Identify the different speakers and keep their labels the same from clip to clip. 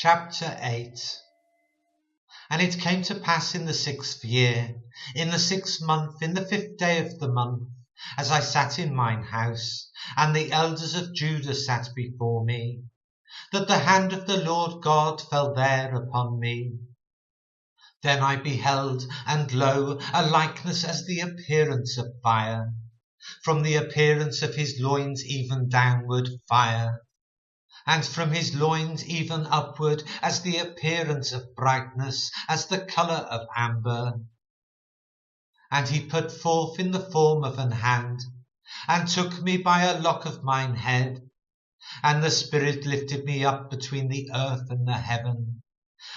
Speaker 1: Chapter 8. And it came to pass in the 6th year, in the 6th month, in the 5th day of the month, as I sat in mine house, and the elders of Judah sat before me, that the hand of the Lord God fell there upon me. Then I beheld, and lo, a likeness as the appearance of fire, from the appearance of his loins even downward fire, and from his loins even upward as the appearance of brightness, as the colour of amber. And he put forth in the form of an hand, and took me by a lock of mine head, and the Spirit lifted me up between the earth and the heaven,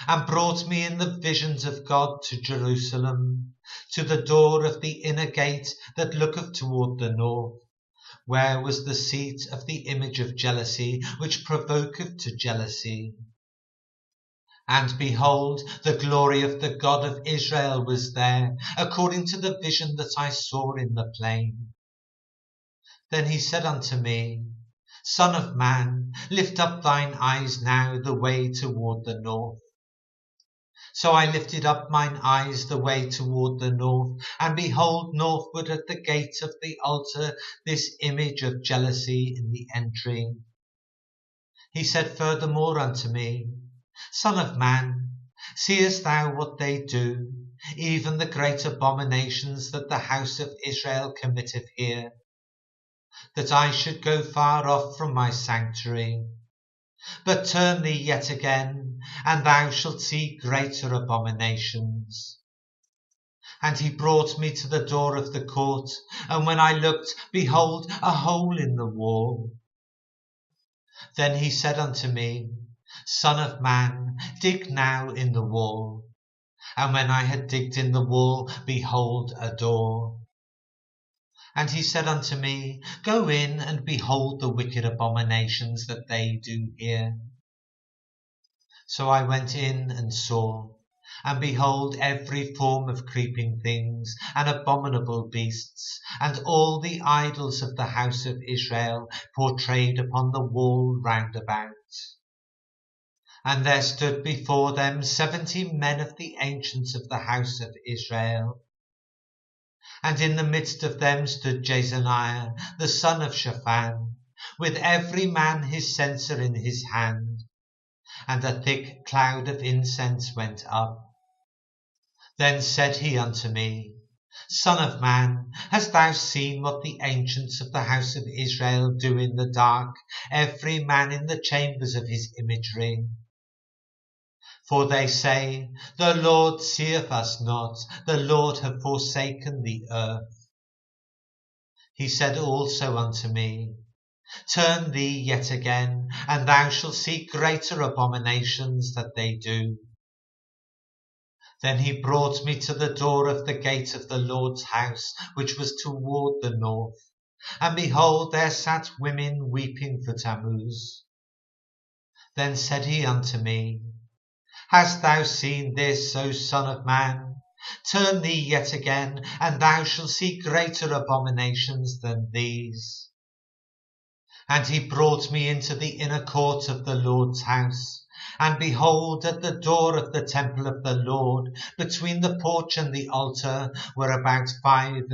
Speaker 1: and brought me in the visions of God to Jerusalem, to the door of the inner gate that looketh toward the north, where was the seat of the image of jealousy, which provoketh to jealousy. And behold, the glory of the God of Israel was there, according to the vision that I saw in the plain. Then he said unto me, Son of man, lift up thine eyes now the way toward the north. So I lifted up mine eyes the way toward the north, and behold, northward at the gate of the altar this image of jealousy in the entry. He said furthermore unto me, Son of man, seest thou what they do, even the great abominations that the house of Israel committeth here, that I should go far off from my sanctuary? But turn thee yet again, and thou shalt see greater abominations. And he brought me to the door of the court, and when I looked, behold, a hole in the wall. Then he said unto me, Son of man, dig now in the wall. And when I had digged in the wall, behold, a door. And he said unto me, Go in and behold the wicked abominations that they do here. So I went in and saw, and behold, every form of creeping things, and abominable beasts, and all the idols of the house of Israel portrayed upon the wall round about. And there stood before them 70 men of the ancients of the house of Israel. And in the midst of them stood Jezaniah, the son of Shaphan, with every man his censer in his hand, and a thick cloud of incense went up. Then said he unto me, Son of man, hast thou seen what the ancients of the house of Israel do in the dark, every man in the chambers of his imagery? For they say, The Lord seeth us not, the Lord hath forsaken the earth. He said also unto me, Turn thee yet again, and thou shalt see greater abominations that they do. Then he brought me to the door of the gate of the Lord's house, which was toward the north, and behold, there sat women weeping for Tammuz. Then said he unto me, Hast thou seen this, O son of man? Turn thee yet again, and thou shalt see greater abominations than these. And he brought me into the inner court of the Lord's house, and behold, at the door of the temple of the Lord, between the porch and the altar, were about 25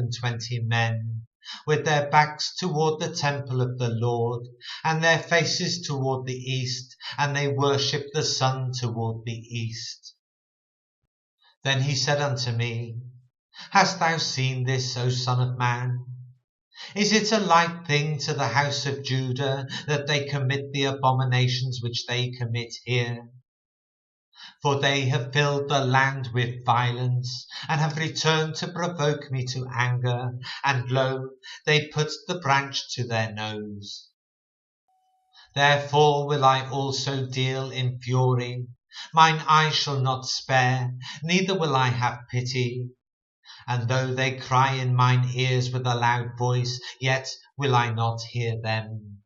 Speaker 1: men, with their backs toward the temple of the Lord, and their faces toward the east, and they worshipped the sun toward the east. Then he said unto me, Hast thou seen this, O son of man? Is it a light thing to the house of Judah that they commit the abominations which they commit here? For they have filled the land with violence, and have returned to provoke me to anger, and lo, they put the branch to their nose. Therefore will I also deal in fury, mine eye shall not spare, neither will I have pity. And though they cry in mine ears with a loud voice, yet will I not hear them.